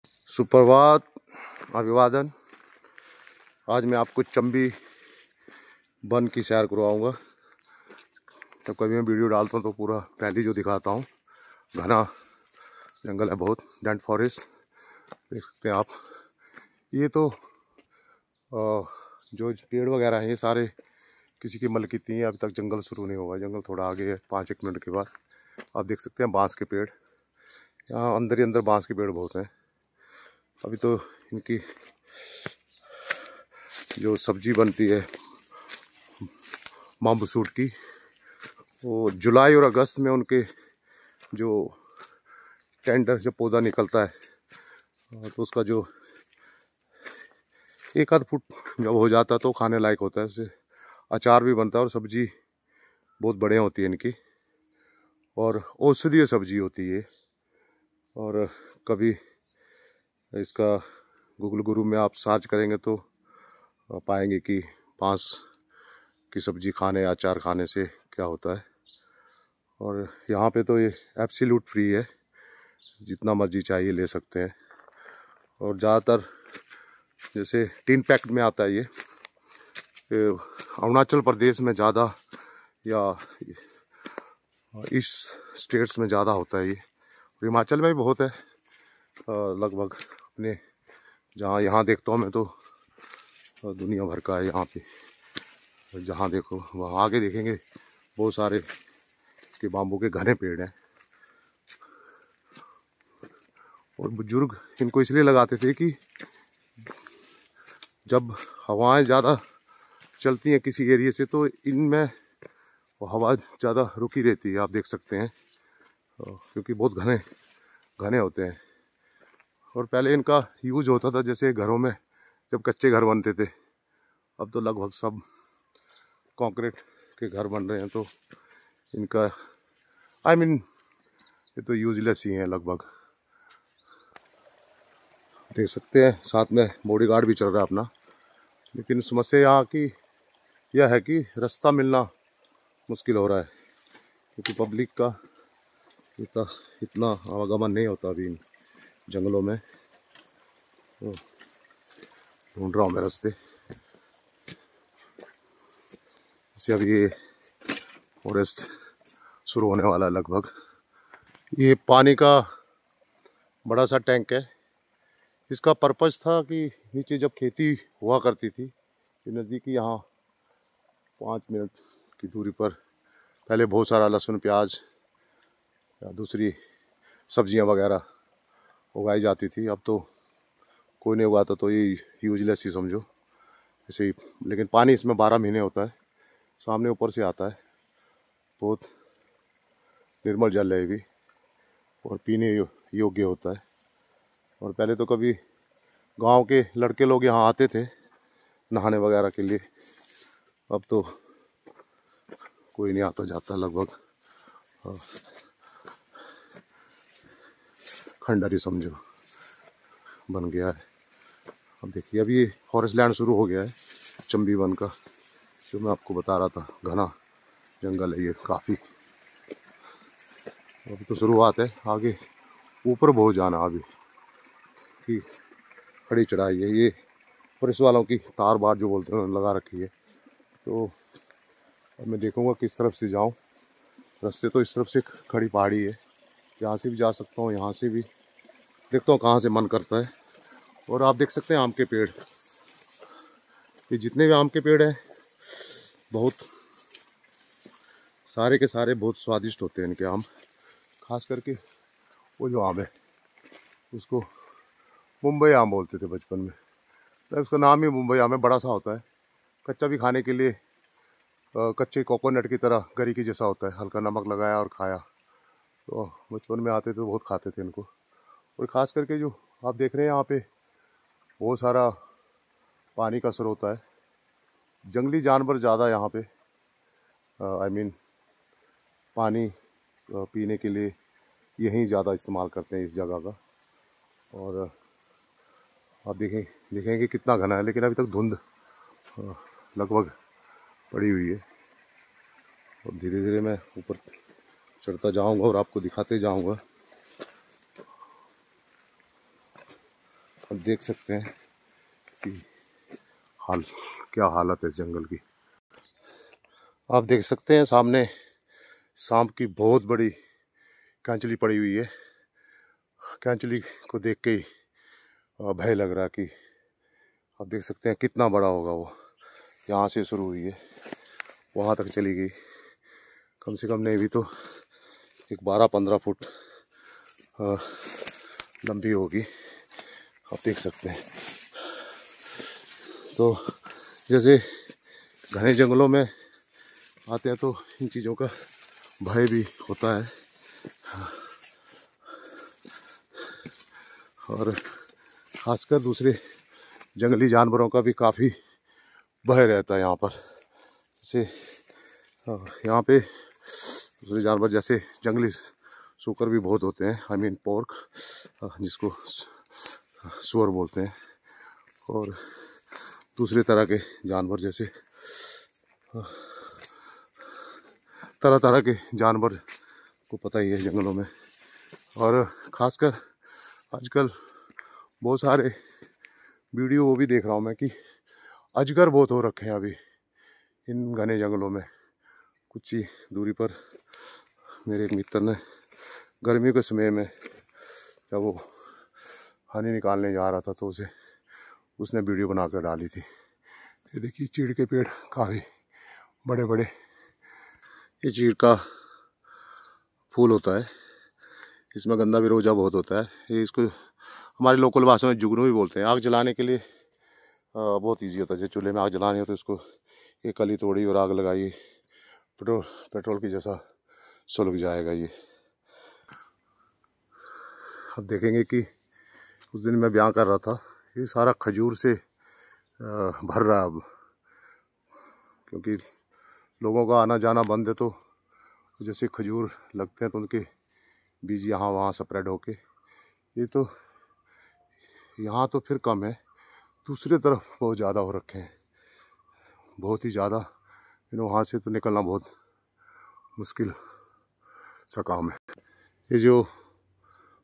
सुप्रभात, अभिवादन। आज मैं आपको चंबी वन की सैर करवाऊंगा। जब कभी मैं वीडियो डालता हूँ तो पूरा पहले जो दिखाता हूँ। घना जंगल है, बहुत डेंट फॉरेस्ट देख सकते हैं आप। ये तो जो पेड़ वगैरह हैं ये सारे किसी की मलकीती हैं। अभी तक जंगल शुरू नहीं हुआ, जंगल थोड़ा आगे है। 5-1 मिनट के बाद आप देख सकते हैं बांस के पेड़। यहाँ अंदर ही अंदर बांस के पेड़ बहुत हैं। अभी तो इनकी जो सब्जी बनती है बाम्बू सूट की, वो जुलाई और अगस्त में उनके जो टेंडर जब पौधा निकलता है तो उसका जो 1 आध फुट जब हो जाता है तो खाने लायक होता है। उससे अचार भी बनता है और सब्जी बहुत बढ़िया होती है इनकी, और औषधीय सब्जी होती है। और कभी इसका गूगल गुरु में आप सर्च करेंगे तो पाएंगे कि बांस की सब्जी खाने, अचार खाने से क्या होता है। और यहाँ पे तो ये एब्सोल्यूट फ्री है, जितना मर्जी चाहिए ले सकते हैं। और ज़्यादातर जैसे टीन पैक्ड में आता है ये अरुणाचल प्रदेश में ज़्यादा या ईस्ट स्टेट्स में ज़्यादा होता है ये। हिमाचल में भी बहुत है लगभग। अपने जहाँ यहाँ देखता हूँ मैं तो दुनिया भर का है यहाँ पे। जहाँ देखो वहाँ आगे देखेंगे बहुत सारे इसके बाम्बू के घने पेड़ हैं। और बुजुर्ग इनको इसलिए लगाते थे कि जब हवाएं ज़्यादा चलती हैं किसी एरिया से तो इनमें वो हवा ज़्यादा रुकी रहती है। आप देख सकते हैं क्योंकि बहुत घने घने होते हैं। और पहले इनका यूज होता था जैसे घरों में जब कच्चे घर बनते थे। अब तो लगभग सब कंक्रीट के घर बन रहे हैं, तो इनका ये तो यूजलेस ही हैं लगभग। देख सकते हैं साथ में बॉडीगार्ड भी चल रहा है अपना। लेकिन समस्या यहाँ की यह है कि रास्ता मिलना मुश्किल हो रहा है, क्योंकि पब्लिक का इतना आवागमन नहीं होता अभी इन जंगलों में। तो ढूंढ रहा हूँ मैं रास्ते। जैसे अभी ये फॉरेस्ट शुरू होने वाला है लगभग। ये पानी का बड़ा सा टैंक है। इसका पर्पस था कि नीचे जब खेती हुआ करती थी नज़दीकी यहाँ 5 मिनट की दूरी पर पहले बहुत सारा लहसुन, प्याज या दूसरी सब्जियां वगैरह उगाई जाती थी। अब तो कोई नहीं उगाता, तो ये यूजलेस ही समझो ऐसे ही। लेकिन पानी इसमें 12 महीने होता है, सामने ऊपर से आता है। बहुत निर्मल जल है ये भी और पीने योग्य होता है। और पहले तो कभी गांव के लड़के लोग यहाँ आते थे नहाने वगैरह के लिए। अब तो कोई नहीं आता जाता लगभग। खंडर ही समझो बन गया है। अब देखिए अभी फॉरेस्ट लैंड शुरू हो गया है चंबी वन का, जो मैं आपको बता रहा था। घना जंगल है ये काफ़ी। अभी तो शुरुआत है, आगे ऊपर बहुत जाना अभी की खड़ी चढ़ाई है। ये पुलिस वालों की तार बार जो बोलते हैं उन्होंने लगा रखी है। तो अब मैं देखूंगा किस तरफ से जाऊं। रास्ते तो इस तरफ से खड़ी पहाड़ी है, यहाँ से भी जा सकता हूँ, यहाँ से भी देखता हूँ कहाँ से मन करता है। और आप देख सकते हैं आम के पेड़, ये जितने भी आम के पेड़ हैं बहुत सारे के सारे बहुत स्वादिष्ट होते हैं इनके आम। खास करके वो जो आम है उसको मुंबई आम बोलते थे बचपन में। उसका नाम ही मुंबई आम है। बड़ा सा होता है, कच्चा भी खाने के लिए कच्चे कोकोनट की तरह गरी की जैसा होता है। हल्का नमक लगाया और खाया। तो बचपन में आते थे तो बहुत खाते थे इनको। और ख़ास करके जो आप देख रहे हैं यहाँ पे बहुत सारा पानी का स्रोत है। जंगली जानवर ज़्यादा यहाँ पे पानी पीने के लिए यहीं ज़्यादा इस्तेमाल करते हैं इस जगह का। और आप देखेंगे कितना घना है, लेकिन अभी तक धुंध लगभग पड़ी हुई है। और धीरे धीरे मैं ऊपर चढ़ता जाऊंगा और आपको दिखाते जाऊंगा। अब देख सकते हैं कि हाल क्या हालत है इस जंगल की। आप देख सकते हैं सामने सांप की बहुत बड़ी कांचली पड़ी हुई है। कांचली को देख के ही भय लग रहा है कि आप देख सकते हैं कितना बड़ा होगा वो। यहाँ से शुरू हुई है, वहाँ तक चली गई। कम से कम नहीं भी तो एक 12-15 फुट लंबी होगी, आप देख सकते हैं। तो जैसे घने जंगलों में आते हैं तो इन चीज़ों का भय भी होता है, और खासकर दूसरे जंगली जानवरों का भी काफ़ी भय रहता है यहाँ पर। जैसे यहाँ पे दूसरे जानवर जैसे जंगली सूकर भी बहुत होते हैं, आई मीन पोर्क, जिसको सुअर बोलते हैं, और दूसरे तरह के जानवर जैसे तरह तरह के जानवर को पता ही है जंगलों में। और ख़ासकर आजकल बहुत सारे वीडियो वो भी देख रहा हूँ मैं कि अजगर बहुत हो रखे हैं अभी इन घने जंगलों में। कुछ ही दूरी पर मेरे एक मित्र ने गर्मी के समय में जब वो हनी निकालने जा रहा था तो उसने वीडियो बना कर डाली थी। ये देखिए चीड़ के पेड़ काफ़ी बड़े बड़े। ये चीड़ का फूल होता है, इसमें गंदा विरोजा बहुत होता है। ये इसको हमारी लोकल भाषा में जुगनू भी बोलते हैं। आग जलाने के लिए बहुत इजी होता है। जैसे चूल्हे में आग जलानी हो तो इसको एक कली तोड़ी और आग लगाई, पेट्रोल की जैसा सुलग जाएगा ये। अब देखेंगे कि उस दिन मैं बयां कर रहा था, ये सारा खजूर से भर रहा है अब, क्योंकि लोगों का आना जाना बंद है। तो जैसे खजूर लगते हैं तो उनके बीज यहाँ वहाँ स्प्रेड होके, ये तो यहाँ तो फिर कम है, दूसरे तरफ बहुत ज़्यादा हो रखे हैं, बहुत ही ज़्यादा। वहाँ से तो निकलना बहुत मुश्किल सा काम है। ये जो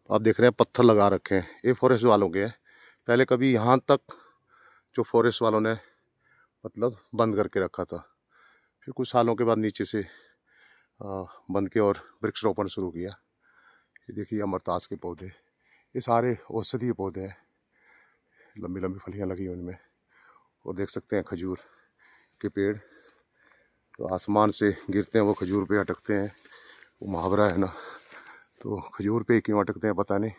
आप देख रहे हैं पत्थर लगा रखे हैं, ये फॉरेस्ट वालों के हैं। पहले कभी यहाँ तक जो फॉरेस्ट वालों ने मतलब बंद करके रखा था, फिर कुछ सालों के बाद नीचे से बंद के और वृक्षारोपण शुरू किया। ये देखिए अमरतास के पौधे, ये सारे औषधीय पौधे हैं, लंबी लंबी फलियाँ लगी हैं उनमें। और देख सकते हैं खजूर के पेड़ तो आसमान से गिरते हैं, वो खजूर पे अटकते हैं। वो मुहावरा है ना, तो खजूर पे क्यों अटकते हैं पता नहीं।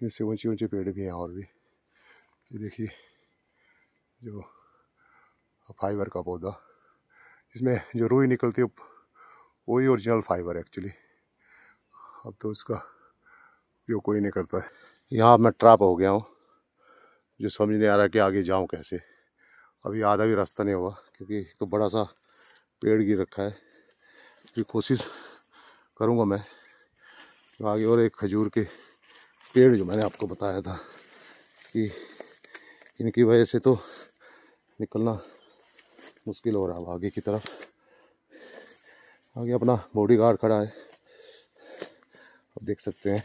इनसे ऊंचे ऊंचे पेड़ भी हैं और भी। ये देखिए जो फाइबर का पौधा, इसमें जो रुई निकलती है वही ओरिजिनल फाइबर एक्चुअली। अब तो इसका उपयोग कोई नहीं करता है। यहाँ मैं ट्रैप हो गया हूँ, जो समझ नहीं आ रहा कि आगे जाऊँ कैसे। अभी आधा भी रास्ता नहीं हुआ क्योंकि तो बड़ा सा पेड़ गिर रखा है। तो कोशिश करूँगा मैं तो आगे, और एक खजूर के पेड़ जो मैंने आपको बताया था कि इनकी वजह से तो निकलना मुश्किल हो रहा है आगे की तरफ। आगे अपना बॉडीगार्ड खड़ा है, आप देख सकते हैं।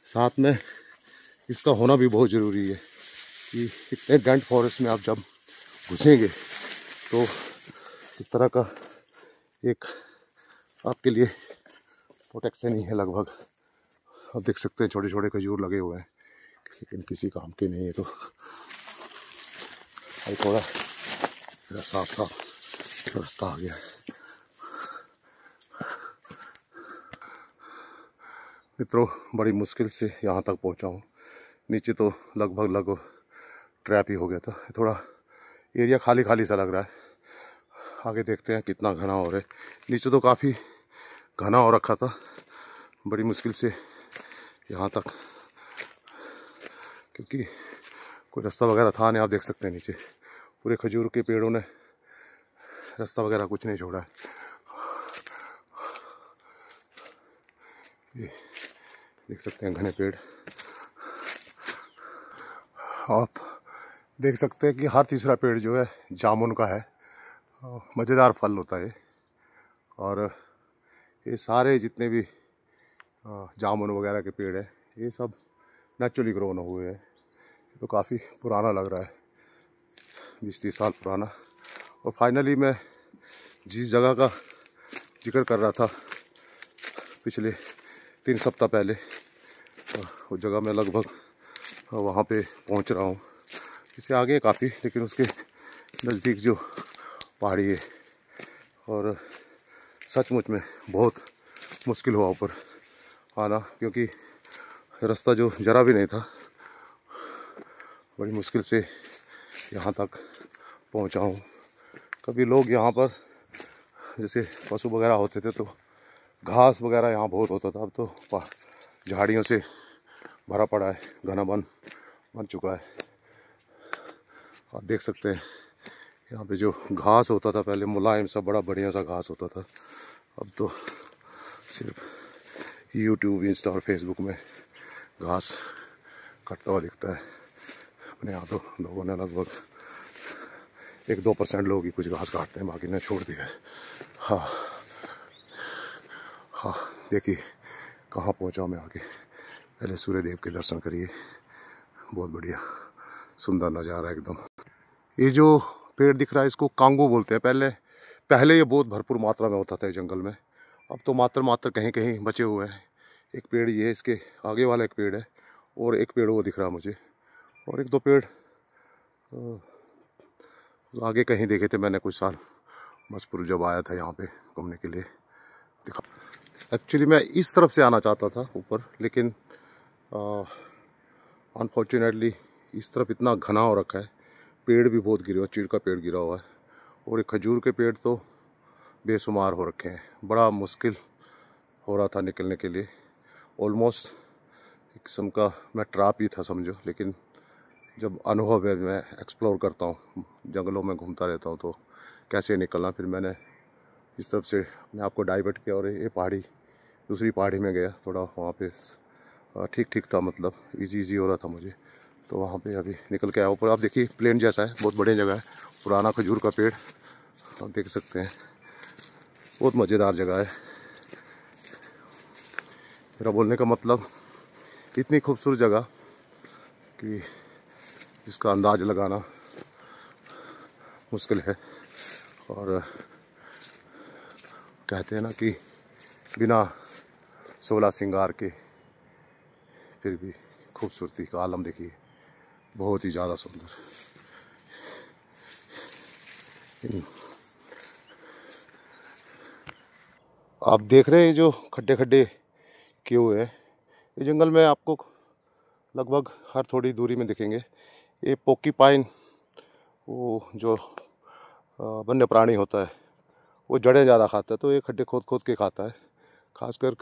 साथ में इसका होना भी बहुत ज़रूरी है कि इतने डेंट फॉरेस्ट में आप जब घुसेंगे तो इस तरह का एक आपके लिए प्रोटेक्शन ही है लगभग। आप देख सकते हैं छोटे छोटे खजूर लगे हुए हैं, लेकिन किसी काम के नहीं है। तो थोड़ा साफ साफ रास्ता आ गया है। मित्रों, बड़ी मुश्किल से यहाँ तक पहुँचा हूँ। नीचे तो लगभग ट्रैप ही हो गया था। थोड़ा एरिया खाली खाली सा लग रहा है। आगे देखते हैं कितना घना हो रहा है। नीचे तो काफ़ी घना हो रखा था, बड़ी मुश्किल से यहाँ तक, क्योंकि कोई रास्ता वगैरह था नहीं। आप देख सकते हैं नीचे पूरे खजूर के पेड़ों ने रास्ता वगैरह कुछ नहीं छोड़ा है। ये देख सकते हैं घने पेड़। आप देख सकते हैं कि हर तीसरा पेड़ जो है जामुन का है। मज़ेदार फल होता है। और ये सारे जितने भी जामुन वगैरह के पेड़ हैं ये सब नेचुरली ग्रोन हुए हैं। ये तो काफ़ी पुराना लग रहा है, 20-30 साल पुराना। और फाइनली मैं जिस जगह का जिक्र कर रहा था पिछले 3 सप्ताह पहले, उस जगह मैं लगभग वहाँ पे पहुँच रहा हूँ। इससे आगे काफ़ी, लेकिन उसके नज़दीक जो पहाड़ी है, और सचमुच में बहुत मुश्किल हुआ ऊपर आना, क्योंकि रास्ता जो ज़रा भी नहीं था, बड़ी मुश्किल से यहाँ तक पहुँचा हूँ। कभी लोग यहाँ पर जैसे पशु वगैरह होते थे तो घास वगैरह यहाँ बहुत होता था, अब तो झाड़ियों से भरा पड़ा है, घना बन चुका है। आप देख सकते हैं यहाँ पे जो घास होता था पहले, मुलायम सा बड़ा बढ़िया सा घास होता था, अब तो सिर्फ यूट्यूब, इंस्टा और फेसबुक में घास कटता हुआ दिखता है। अपने यहाँ तो लोगों ने लगभग 1-2% लोग ही कुछ घास काटते हैं, बाकी ने छोड़ दिया है। हाँ हाँ, देखिए कहाँ पहुँचा मैं आगे। पहले सूर्य देव के दर्शन करिए, बहुत बढ़िया सुंदर नज़ारा एकदम। ये जो पेड़ दिख रहा है इसको कांगो बोलते हैं। पहले ये बहुत भरपूर मात्रा में होता था जंगल में, अब तो मात्र कहीं कहीं बचे हुए हैं। एक पेड़ ये है, इसके आगे वाला एक पेड़ है, और एक पेड़ वो दिख रहा है मुझे, और 1-2 पेड़ आगे कहीं देखे थे मैंने कुछ साल, मजपुर जब आया था यहाँ पे घूमने के लिए देखा। एक्चुअली मैं इस तरफ से आना चाहता था ऊपर, लेकिन अनफॉर्चुनेटली इस तरफ इतना घना हो रखा है, पेड़ भी बहुत गिरे हुए, चीड़ का पेड़ गिरा हुआ है, और एक खजूर के पेड़ तो बेशुमार हो रखे हैं। बड़ा मुश्किल हो रहा था निकलने के लिए, ऑलमोस्ट एक किस्म का मैं ट्रैप ही था समझो। लेकिन जब अनुभव है, मैं एक्सप्लोर करता हूँ, जंगलों में घूमता रहता हूँ, तो कैसे निकलना, फिर मैंने इस तरफ से अपने आप को डाइवर्ट किया और ये पहाड़ी, दूसरी पहाड़ी में गया। थोड़ा वहाँ पे ठीक था, मतलब इजी हो रहा था मुझे, तो वहाँ पे अभी निकल के आया ऊपर। आप देखिए प्लेन जैसा है, बहुत बढ़िया जगह है, पुराना खजूर का पेड़ आप देख सकते हैं, बहुत मज़ेदार जगह है। मेरा बोलने का मतलब, इतनी खूबसूरत जगह कि इसका अंदाज लगाना मुश्किल है। और कहते हैं ना कि बिना 16 श्रृंगार के फिर भी खूबसूरती का आलम देखिए, बहुत ही ज़्यादा सुंदर। आप देख रहे हैं जो खड्डे किए हुए हैं, ये जंगल में आपको लगभग हर थोड़ी दूरी में दिखेंगे। ये पोर्क्यूपाइन, वो जो वन्य प्राणी होता है, वो जड़ें ज़्यादा खाता है, तो ये खड्डे खोद के खाता है। खासकर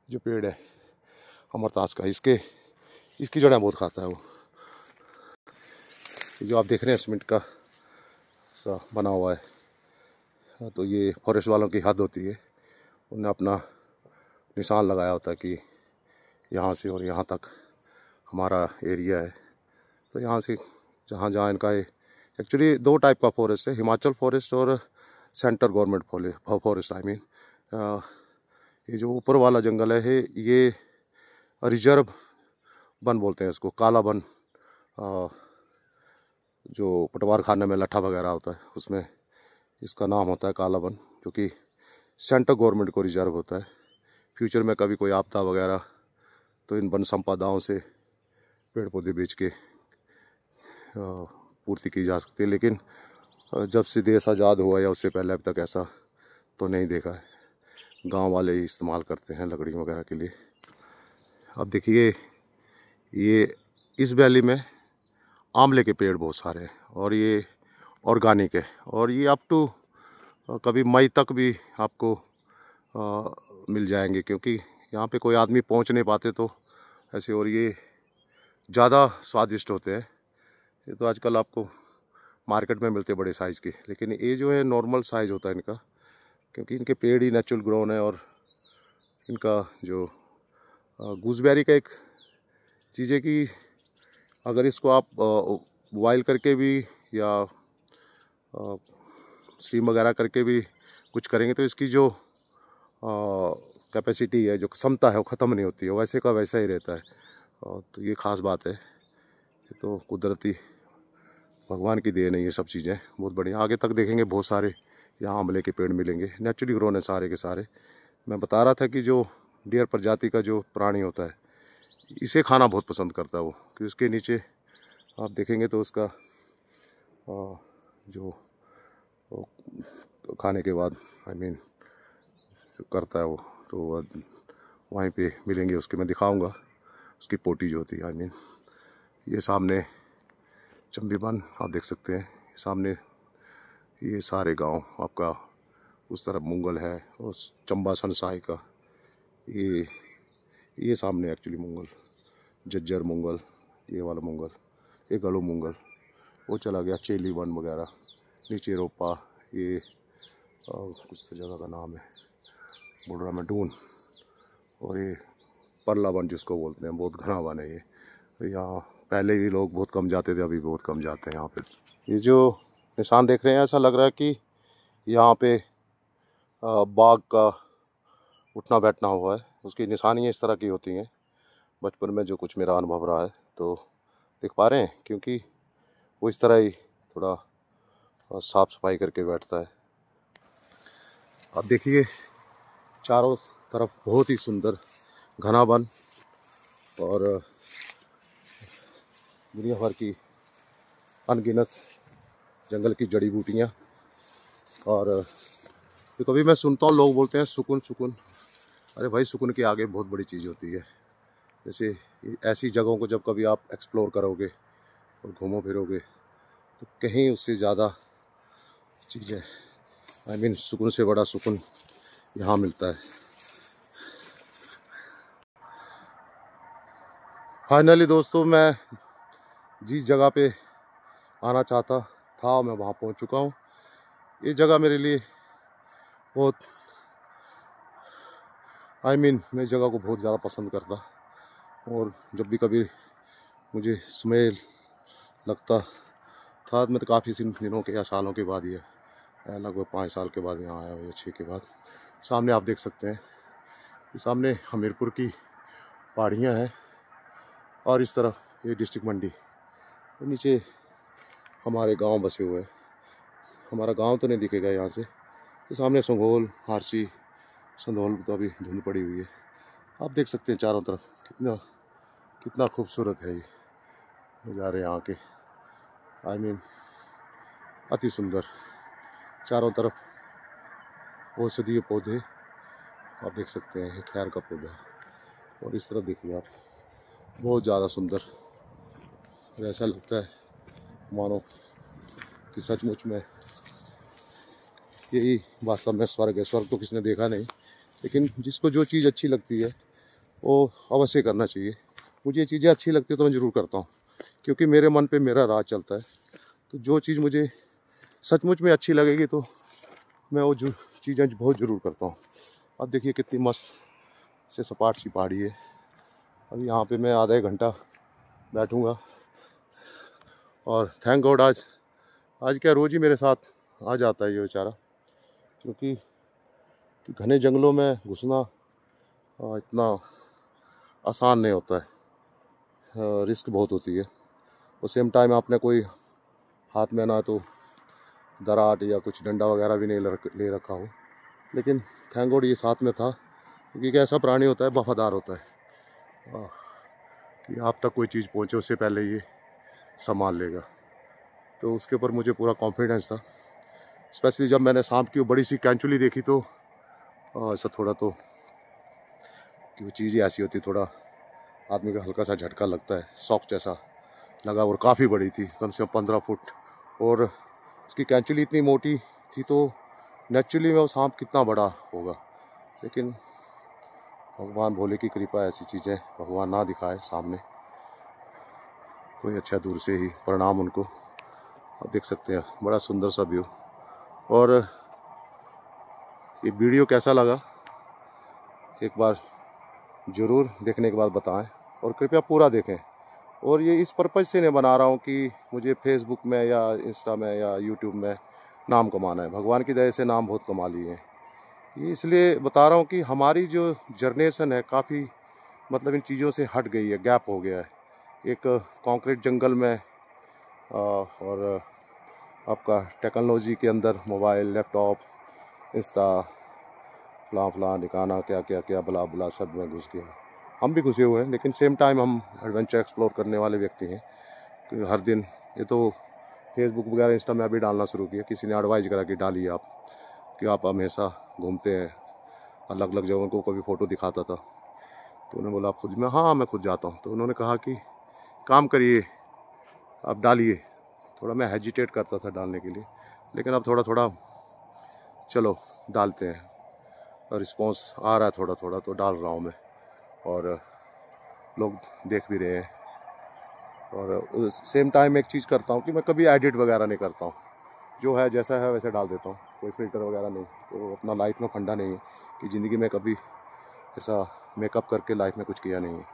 जो पेड़ है अमरतास का, इसकी जड़ें बहुत खाता है वो। ये जो आप देख रहे हैं सीमेंट का सा बना हुआ है, तो ये फॉरेस्ट वालों की हद होती है, उन्हें अपना निशान लगाया होता है कि यहाँ से और यहाँ तक हमारा एरिया है। तो यहाँ से जहाँ इनका एक्चुअली 2 टाइप का फॉरेस्ट है, हिमाचल फॉरेस्ट और central government forest. I mean ये जो ऊपर वाला जंगल है ये रिजर्व वन बोलते हैं इसको, काला वन, जो पटवार खाने में लट्ठा वगैरह होता है उसमें इसका नाम होता है काला वन, क्योंकि सेंट्रल गवर्नमेंट को रिजर्व होता है। फ्यूचर में कभी कोई आपदा वगैरह तो इन वन संपदाओं से पेड़ पौधे बेच के पूर्ति की जा सकती है। लेकिन जब से देश आज़ाद हुआ या उससे पहले अब तक ऐसा तो नहीं देखा है, गांव वाले ही इस्तेमाल करते हैं लकड़ी वगैरह के लिए। अब देखिए ये इस वैली में आंवले के पेड़ बहुत सारे हैं, और ये ऑर्गेनिक है, और ये अप टू कभी मई तक भी आपको मिल जाएंगे, क्योंकि यहाँ पे कोई आदमी पहुँच नहीं पाते तो ऐसे। और ये ज़्यादा स्वादिष्ट होते हैं। ये तो आजकल आपको मार्केट में मिलते बड़े साइज़ के, लेकिन ये जो है नॉर्मल साइज़ होता है इनका, क्योंकि इनके पेड़ ही नेचुरल ग्रोन है। और इनका जो गूसबेरी का एक चीज़ है कि अगर इसको आप बॉयल करके भी या स्टीम वगैरह करके भी कुछ करेंगे तो इसकी जो कैपेसिटी है, जो क्षमता है, वो ख़त्म नहीं होती है, वैसे का वैसा ही रहता है। तो ये ख़ास बात है ये तो कुदरती भगवान की देन है, ये सब चीज़ें बहुत बढ़िया। आगे तक देखेंगे बहुत सारे यहाँ आंवले के पेड़ मिलेंगे, नेचुरली ग्रोन है सारे के सारे। मैं बता रहा था कि जो डियर प्रजाति का जो प्राणी होता है इसे खाना बहुत पसंद करता है वो, कि उसके नीचे आप देखेंगे तो उसका जो खाने के बाद जो करता है वो, तो वहीं पे मिलेंगे उसके, मैं दिखाऊंगा उसकी पोटी जो होती है। ये सामने चंबीबन आप देख सकते हैं, सामने ये सारे गांव आपका, उस तरफ मुंगल है, उस चंबा सनसाई का ये सामने एक्चुअली मुंगल, जज्जर मुंगल, ये वाला मुंगल, ये गलू मुंगल, वो चला गया चेली वन वगैरह, नीचे रोपा, ये कुछ तो जगह का नाम है बुढ़ा में डून, और ये परला वन जिसको बोलते हैं, बहुत घना वन है ये। तो यहाँ पहले भी लोग बहुत कम जाते थे, अभी बहुत कम जाते हैं यहाँ पे। ये जो निशान देख रहे हैं ऐसा लग रहा है कि यहाँ पे बाघ का उठना बैठना हुआ है, उसकी निशानियाँ इस तरह की होती हैं। बचपन में जो कुछ मेरा अनुभव रहा है तो देख पा रहे हैं, क्योंकि वो इस तरह ही थोड़ा साफ सफाई करके बैठता है। अब देखिए चारों तरफ बहुत ही सुंदर घना वन और दुनिया भर की अनगिनत जंगल की जड़ी बूटियाँ। और तो कभी मैं सुनता हूँ लोग बोलते हैं सुकून सुकून, अरे भाई सुकून के आगे बहुत बड़ी चीज़ होती है। जैसे ऐसी जगहों को जब कभी आप एक्सप्लोर करोगे और घूमो फिरोगे तो कहीं उससे ज़्यादा चीज़ें सुकून से बड़ा सुकून यहाँ मिलता है। फाइनली दोस्तों, मैं जिस जगह पे आना चाहता था मैं वहाँ पहुँच चुका हूँ। ये जगह मेरे लिए बहुत मैं इस जगह को बहुत ज़्यादा पसंद करता, और जब भी कभी मुझे समय लगता था, मैं तो काफ़ी दिनों के या सालों के बाद, ये लगभग 5 साल के बाद यहाँ आया, या 6 के बाद। सामने आप देख सकते हैं, ये सामने हमीरपुर की पहाड़ियाँ हैं और इस तरफ ये डिस्ट्रिक्ट मंडी, तो नीचे हमारे गांव बसे हुए हैं। हमारा गांव तो नहीं दिखेगा यहाँ से, ये सामने संघोल, हारसी, संधोल तो अभी धुंध पड़ी हुई है। आप देख सकते हैं चारों तरफ कितना खूबसूरत है ये नज़ारे यहाँ के। अति सुंदर, चारों तरफ औषधीय पौधे आप देख सकते हैं, खैर का पौधा, और इस तरफ देखिए आप, बहुत ज़्यादा सुंदर। और ऐसा लगता है मानो कि सचमुच में यही वास्तव में स्वर्ग है। स्वर्ग तो किसने देखा नहीं, लेकिन जिसको जो चीज़ अच्छी लगती है वो अवश्य करना चाहिए। मुझे ये चीज़ें अच्छी लगती है तो मैं ज़रूर करता हूँ, क्योंकि मेरे मन पे मेरा राज चलता है। तो जो चीज़ मुझे सचमुच में अच्छी लगेगी तो मैं वो जो चीज़ें बहुत ज़रूर करता हूँ। अब देखिए कितनी मस्त से सपाट सी पहाड़ी है। अभी यहाँ पे मैं आधा 1 घंटा बैठूँगा, और थैंक गॉड आज क्या रोज़ ही मेरे साथ आ जाता है ये बेचारा, क्योंकि घने जंगलों में घुसना इतना आसान नहीं होता है, रिस्क बहुत होती है। और सेम टाइम आपने कोई हाथ में ना तो दराट या कुछ डंडा वगैरह भी नहीं ले रखा हो, लेकिन थैंक गॉड ये साथ में था, क्योंकि एक ऐसा प्राणी होता है, वफादार होता है, कि आप तक कोई चीज़ पहुँचे उससे पहले ये संभाल लेगा। तो उसके ऊपर मुझे पूरा कॉन्फिडेंस था। स्पेशली जब मैंने सांप की वो बड़ी सी कैंचुली देखी तो ऐसा थोड़ा तो कि वो चीज़ ही ऐसी होती, थोड़ा आदमी का हल्का सा झटका लगता है, शॉक जैसा लगा। और काफ़ी बड़ी थी, कम से कम 15 फुट, और उसकी कैंचुली इतनी मोटी थी, तो नेचुरली में वो सांप कितना बड़ा होगा। लेकिन भगवान भोले की कृपा, ऐसी चीज़ें भगवान ना दिखाए सामने, तो ये अच्छा दूर से ही प्रणाम उनको। आप देख सकते हैं बड़ा सुंदर सा व्यू। और ये वीडियो कैसा लगा एक बार ज़रूर देखने के बाद बताएं, और कृपया पूरा देखें। और ये इस पर्पज़ से नहीं बना रहा हूँ कि मुझे फेसबुक में या इंस्टा में या यूट्यूब में नाम कमाना है। भगवान की दया से नाम बहुत कमा लिए हैं। ये इसलिए बता रहा हूँ कि हमारी जो जनरेशन है काफ़ी इन चीज़ों से हट गई है, गैप हो गया है। एक कंक्रीट जंगल में और आपका टेक्नोलॉजी के अंदर मोबाइल, लैपटॉप, इंस्टा, फलां निकाना क्या क्या क्या बला बला सब में घुस गया। हम भी घुसे हुए हैं, लेकिन सेम टाइम हम एडवेंचर एक्सप्लोर करने वाले व्यक्ति हैं कि हर दिन ये तो फेसबुक वगैरह इंस्टा में अभी डालना शुरू किया, किसी ने एडवाइस करा कि डालिए आप, कि आप हमेशा घूमते हैं अलग अलग जगहों को, कभी फ़ोटो दिखाता था। तो उन्होंने बोला आप खुद में, हाँ मैं खुद जाता हूँ। तो उन्होंने कहा कि काम करिए, आप डालिए। थोड़ा मैं हेजिटेट करता था डालने के लिए, लेकिन अब थोड़ा थोड़ा चलो डालते हैं, और रिस्पॉन्स आ रहा है थोड़ा थोड़ा, तो डाल रहा हूँ मैं, और लोग देख भी रहे हैं। और सेम टाइम एक चीज़ करता हूँ कि मैं कभी एडिट वगैरह नहीं करता हूँ, जो है जैसा है वैसे डाल देता हूँ, कोई फ़िल्टर वगैरह नहीं। तो अपना लाइफ में फंडा नहीं है कि ज़िंदगी में कभी ऐसा मेकअप करके लाइफ में कुछ किया नहीं है।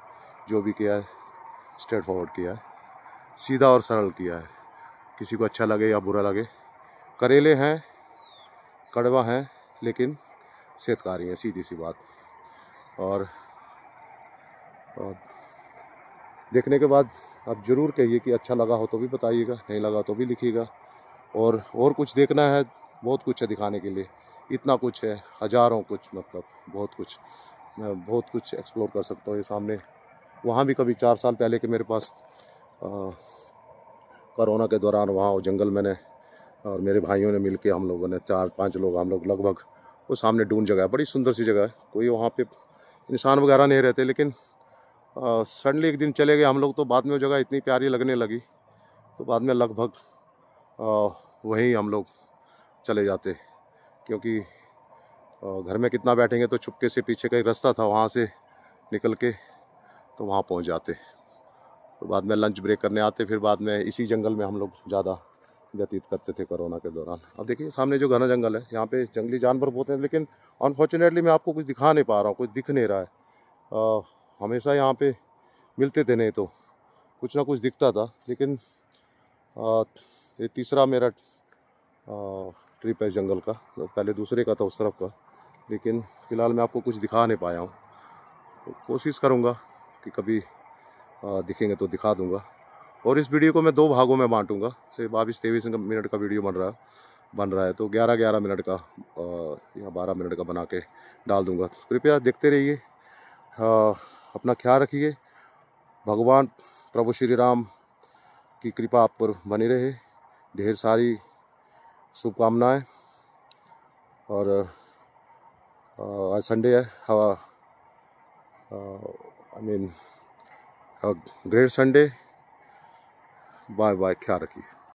जो भी किया है स्ट्रेट फॉरवर्ड किया है, सीधा और सरल किया है। किसी को अच्छा लगे या बुरा लगे, करेले हैं, कड़वा हैं, लेकिन सेहतकारी हैं, सीधी सी बात। और देखने के बाद आप ज़रूर कहिए कि अच्छा लगा हो तो भी बताइएगा, नहीं लगा तो भी लिखिएगा। और कुछ देखना है, बहुत कुछ है दिखाने के लिए, इतना कुछ है, हज़ारों कुछ, मतलब बहुत कुछ, मैं बहुत कुछ एक्सप्लोर कर सकता हूँ। ये सामने वहाँ भी कभी 4 साल पहले के मेरे पास कोरोना के दौरान वहाँ वो जंगल मैंने और मेरे भाइयों ने मिलके, हम लोगों ने 4-5 लोग, हम लोग लगभग, वो सामने डून जगह है, बड़ी सुंदर सी जगह है, कोई वहाँ पे इंसान वगैरह नहीं रहते। लेकिन सडनली एक दिन चले गए हम लोग, तो बाद में वो जगह इतनी प्यारी लगने लगी, तो बाद में लगभग वहीं हम लोग चले जाते, क्योंकि घर में कितना बैठेंगे। तो चुपके से पीछे का एक रास्ता था, वहाँ से निकल के तो वहाँ पहुँच जाते। तो बाद में लंच ब्रेक करने आते, फिर बाद में इसी जंगल में हम लोग ज़्यादा व्यतीत करते थे कोरोना के दौरान। अब देखिए सामने जो घना जंगल है, यहाँ पे जंगली जानवर बहुत हैं, लेकिन अनफॉर्चुनेटली मैं आपको कुछ दिखा नहीं पा रहा हूँ, कुछ दिख नहीं रहा है। हमेशा यहाँ पे मिलते थे, नहीं तो कुछ ना कुछ दिखता था। लेकिन ये तीसरा मेरा ट्रिप है जंगल का, तो पहले दूसरे का था उस तरफ का, लेकिन फ़िलहाल मैं आपको कुछ दिखा नहीं पाया हूँ। तो कोशिश करूँगा कि कभी दिखेंगे तो दिखा दूँगा। और इस वीडियो को मैं 2 भागों में बांटूँगा। 22-23 मिनट का वीडियो बन रहा है, तो 11-11 मिनट का या 12 मिनट का बना के डाल दूँगा। तो कृपया देखते रहिए, अपना ख्याल रखिए। भगवान प्रभु श्री राम की कृपा आप पर बनी रहे। ढेर सारी शुभकामनाएँ। और आज संडे है, I mean great Sunday. Bye bye, ख्याल रखिए।